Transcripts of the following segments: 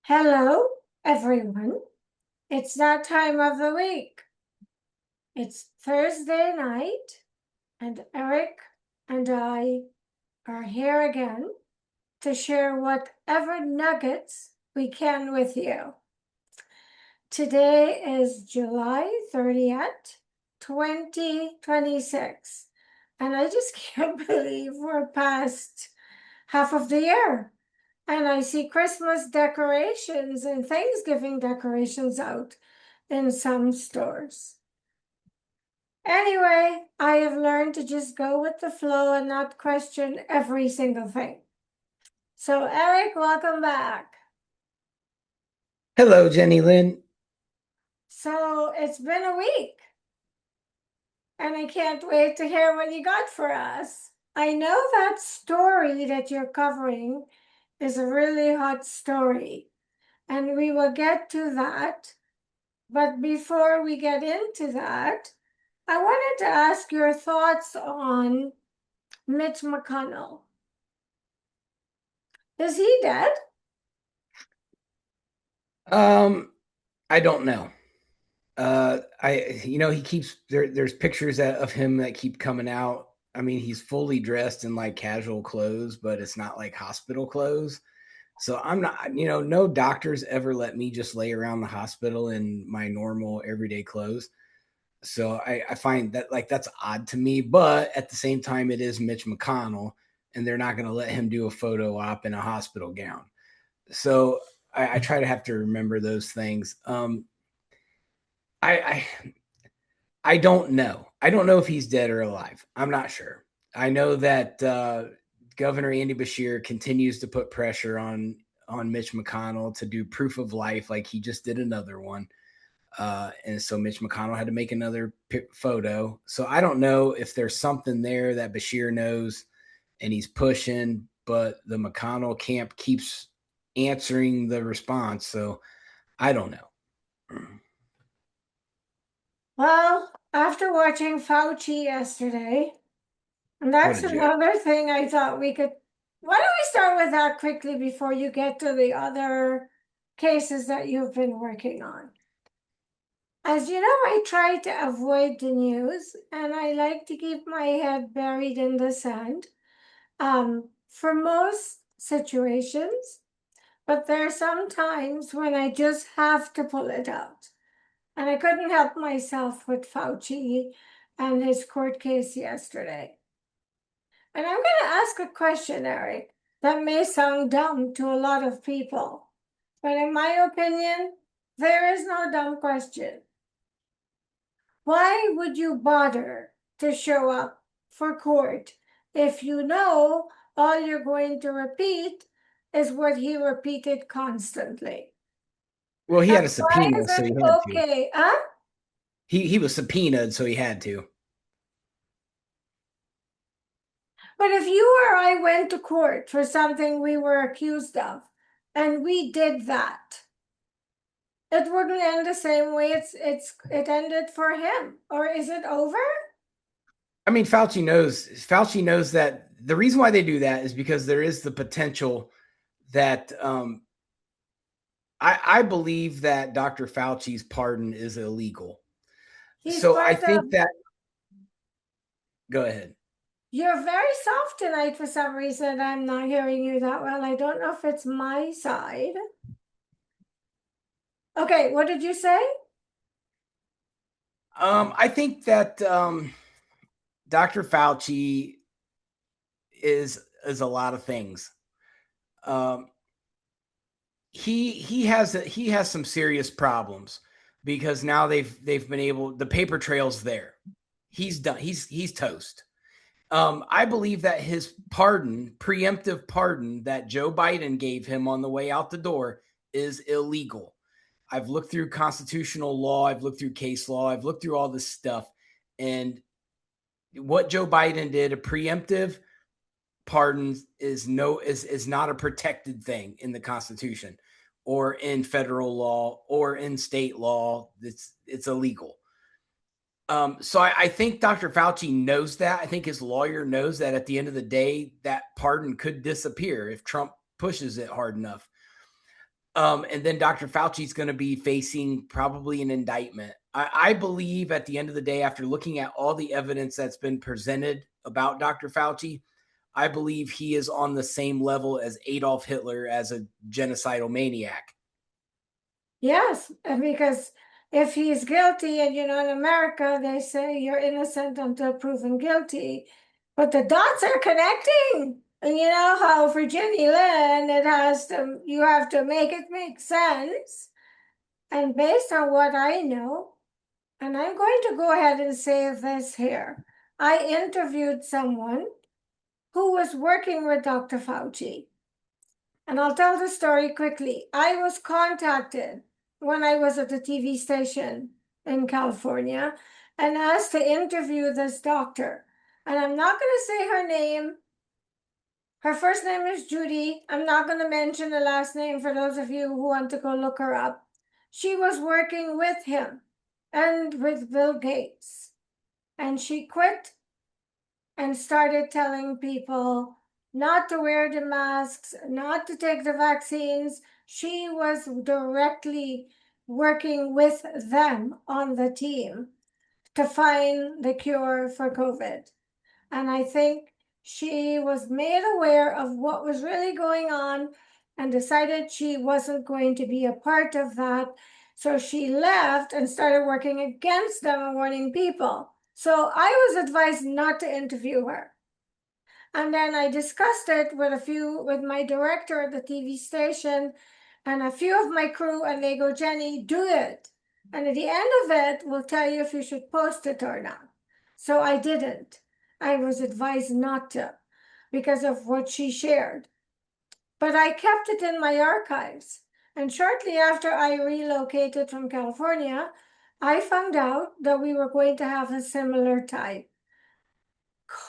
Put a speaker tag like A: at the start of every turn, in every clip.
A: Hello, everyone. It's that time of the week. It's Thursday night, and Erik and I are here again to share whatever nuggets we can with you. Today is July 30th, 2026, and I just can't believe we're past half of the year. And I see Christmas decorations and Thanksgiving decorations out in some stores. Anyway, I have learned to just go with the flow and not question every single thing. So, Erik, welcome back.
B: Hello, Jennylyn.
A: So, it's been a week, and I can't wait to hear what you got for us. I know that story that you're covering is a really hot story, and we will get to that. But before we get into that, I wanted to ask your thoughts on Mitch McConnell. Is he dead?
B: Um, I don't know. He keeps there's pictures of him that keep coming out. I mean, he's fully dressed in like casual clothes, but it's not like hospital clothes. So I'm not, no doctors ever let me just lay around the hospital in my normal everyday clothes. So I find that like that's odd to me, but at the same time, it is Mitch McConnell, and they're not going to let him do a photo op in a hospital gown. So I try to have to remember those things. I, I I don't know. I don't know if he's dead or alive. I'm not sure. I know that Governor Andy Beshear continues to put pressure on Mitch McConnell to do proof of life, like he just did another one. And so Mitch McConnell had to make another photo. So I don't know if there's something there that Beshear knows and he's pushing, but the McConnell camp keeps answering the response. So I don't know.
A: Well, after watching Fauci yesterday, and
B: What
A: that's
B: did you?
A: another thing I thought we could. Why don't we start with that quickly before you get to the other cases that you've been working on? As you know, I try to avoid the news and I like to keep my head buried in the sand for most situations, but there are some times when I just have to pull it out. And I couldn't help myself with Fauci and his court case yesterday. And I'm going to ask a question, Erik, that may sound dumb to a lot of people. But in my opinion, there is no dumb question. Why would you bother to show up for court if you know all you're going to repeat is what he repeated constantly?
B: Well, he
A: And
B: had a
A: why
B: subpoena,
A: is
B: so
A: it
B: he had to.
A: okay? Huh?
B: He was subpoenaed, so he had to.
A: But if you or I went to court for something we were accused of, and we did that, it wouldn't end the same way it ended for him. Or is it over?
B: I mean, Fauci knows. Fauci knows that the reason why they do that is because there is the potential that I believe that Dr. Fauci's pardon is illegal.
A: He's
B: So I
A: part
B: think
A: of.
B: that. Go ahead.
A: You're very soft tonight for some reason. I'm not hearing you that well. I don't know if it's my side. Okay, what did you say?
B: I think that Dr. Fauci is a lot of things. Um, he has some serious problems because now they've been able the paper trail's there. He's done. He's toast. I believe that his pardon, preemptive pardon that Joe Biden gave him on the way out the door is illegal. I've looked through constitutional law, I've looked through case law, I've looked through all this stuff, and what Joe Biden did, a preemptive pardon is not a protected thing in the Constitution or in federal law or in state law. It's illegal. So I think Dr. Fauci knows that. I think his lawyer knows that at the end of the day, that pardon could disappear if Trump pushes it hard enough. And then Dr. Fauci is going to be facing probably an indictment. I believe at the end of the day, after looking at all the evidence that's been presented about Dr. Fauci, I believe he is on the same level as Adolf Hitler as a genocidal maniac.
A: Yes, because if he's guilty, and in America, they say you're innocent until proven guilty, but the dots are connecting. And you know how for Jennylyn, you have to make it make sense. And based on what I know, and I'm going to go ahead and say this here, I interviewed someone who was working with Dr. Fauci. And I'll tell the story quickly. I was contacted when I was at the TV station in California and asked to interview this doctor. And I'm not going to say her name. Her first name is Judy. I'm not going to mention the last name for those of you who want to go look her up. She was working with him and with Bill Gates. And she quit and started telling people not to wear the masks, not to take the vaccines. She was directly working with them on the team to find the cure for COVID. And I think she was made aware of what was really going on and decided she wasn't going to be a part of that. So she left and started working against them and warning people. So I was advised not to interview her. And then I discussed it with my director at the TV station and a few of my crew, and they go, Jenny, do it. And at the end of it, we'll tell you if you should post it or not. So I didn't. I was advised not to because of what she shared. But I kept it in my archives. And shortly after I relocated from California, I found out that we were going to have a similar type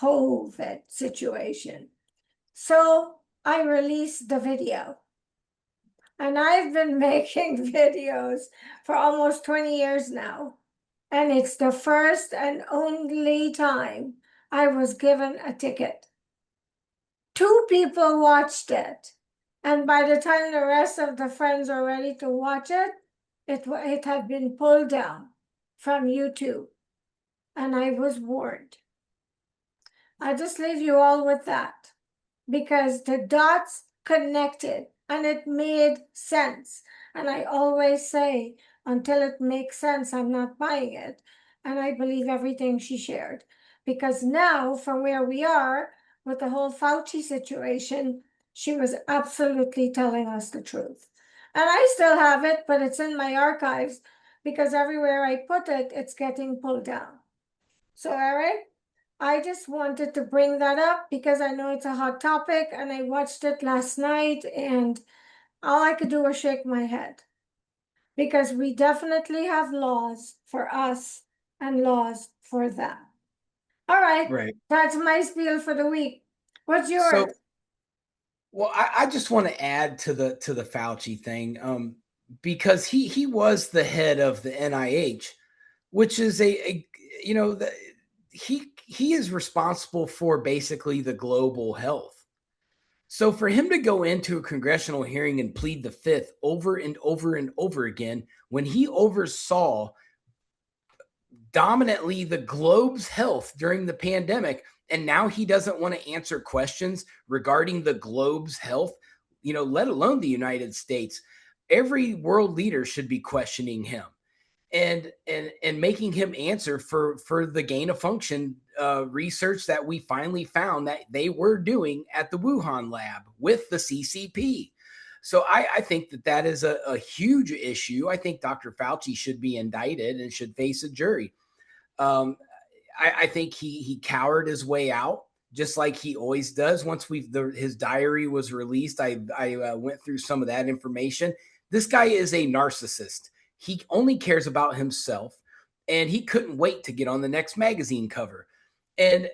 A: COVID situation. So I released the video. And I've been making videos for almost 20 years now. And it's the first and only time I was given a ticket. 2 people watched it. And by the time the rest of the friends are ready to watch it, it had been pulled down from YouTube. And I was warned. I just leave you all with that because the dots connected and it made sense. And I always say, until it makes sense, I'm not buying it. And I believe everything she shared. Because now, from where we are with the whole Fauci situation, she was absolutely telling us the truth. And I still have it, but it's in my archives because everywhere I put it, it's getting pulled down. So, Erik, I just wanted to bring that up because I know it's a hot topic and I watched it last night and all I could do was shake my head because we definitely have laws for us and laws for them. All right,
B: Right.
A: that's my spiel for the week. What's yours?
B: So, well, I just want to add to the Fauci thing, because he was the head of the NIH, which is he is responsible for basically the global health. So for him to go into a congressional hearing and plead the fifth over and over and over again, when he oversaw dominantly the globe's health during the pandemic, and now he doesn't want to answer questions regarding the globe's health, let alone the United States, every world leader should be questioning him and making him answer for the gain of function research that we finally found that they were doing at the Wuhan lab with the CCP. So I think that is a huge issue. I think Dr. Fauci should be indicted and should face a jury. I think he cowered his way out, just like he always does. Once his diary was released, I went through some of that information. This guy is a narcissist. He only cares about himself, and he couldn't wait to get on the next magazine cover. And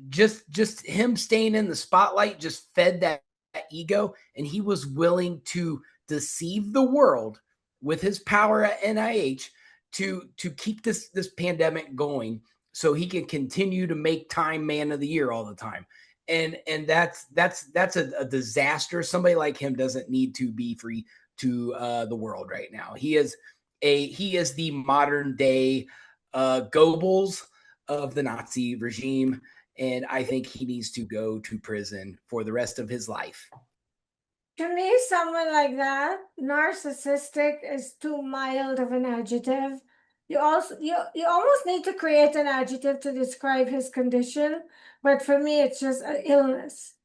B: just him staying in the spotlight just fed that ego, and he was willing to deceive the world with his power at NIH to keep this pandemic going so he can continue to make Time Man of the Year all the time. And that's a disaster. Somebody like him doesn't need to be free to the world right now. He is the modern day Goebbels of the Nazi regime, and I think he needs to go to prison for the rest of his life.
A: To me, someone like that, narcissistic, is too mild of an adjective. You almost need to create an adjective to describe his condition, but for me, it's just an illness.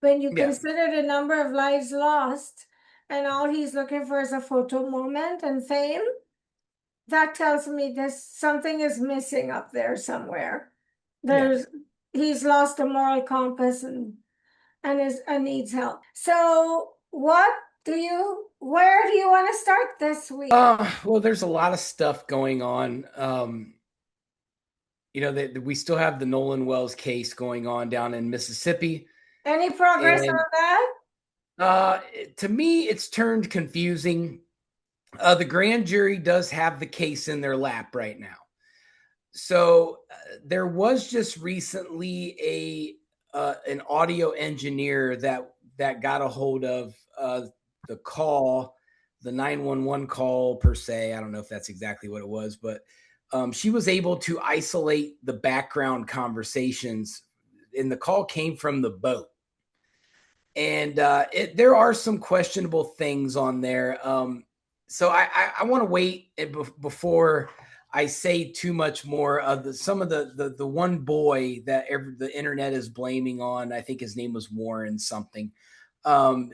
A: When you
B: Yeah.
A: consider the number of lives lost, and all he's looking for is a photo moment and fame, that tells me this something is missing up there somewhere. He's lost a moral compass and needs help. So where do you want to start this week?
B: Well, there's a lot of stuff going on. We still have the Nolan Wells case going on down in Mississippi.
A: Any progress on that?
B: To me, it's turned confusing. The grand jury does have the case in their lap right now. So there was just recently an audio engineer that got a hold of the call, the 911 call per se. I don't know if that's exactly what it was, but she was able to isolate the background conversations, and the call came from the boat. And there are some questionable things on there. So I want to wait before I say too much more of some of the one boy that the internet is blaming on. I think his name was Warren something.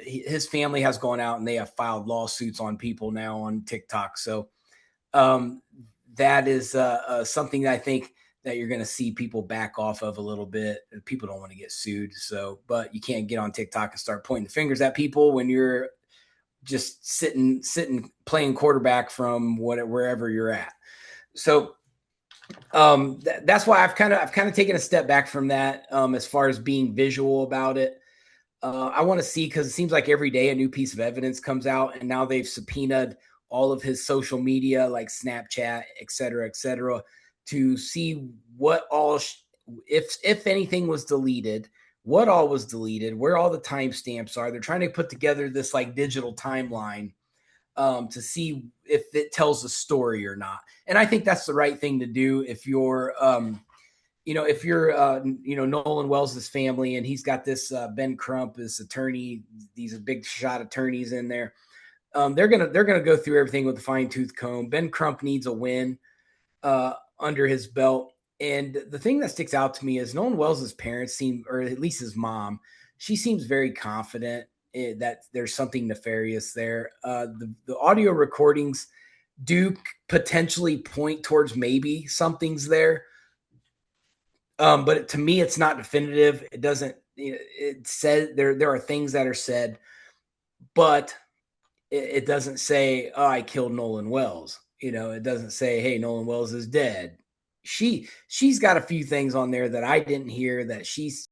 B: His family has gone out and they have filed lawsuits on people now on TikTok. So that is something that I think that you're going to see people back off of a little bit. People don't want to get sued. So, but you can't get on TikTok and start pointing the fingers at people when you're just sitting, playing quarterback from wherever you're at. So that's why I've kind of taken a step back from that as far as being visual about it. I want to see, because it seems like every day a new piece of evidence comes out, and now they've subpoenaed all of his social media, like Snapchat, et cetera, to see what all, if anything was deleted, what all was deleted, where all the timestamps are. They're trying to put together this like digital timeline to see if it tells a story or not. And I think that's the right thing to do if you're, Nolan Wells' family, and he's got this Ben Crump, this attorney, these big shot attorneys in there. They're gonna go through everything with a fine tooth comb. Ben Crump needs a win under his belt. And the thing that sticks out to me is Nolan Wells' parents seem, or at least his mom, she seems very confident that there's something nefarious there. The audio recordings do potentially point towards maybe something's there. But to me, it's not definitive. It doesn't, it says there are things that are said, but it doesn't say, oh, I killed Nolan Wells. It doesn't say, hey, Nolan Wells is dead. She's got a few things on there that I didn't hear that she's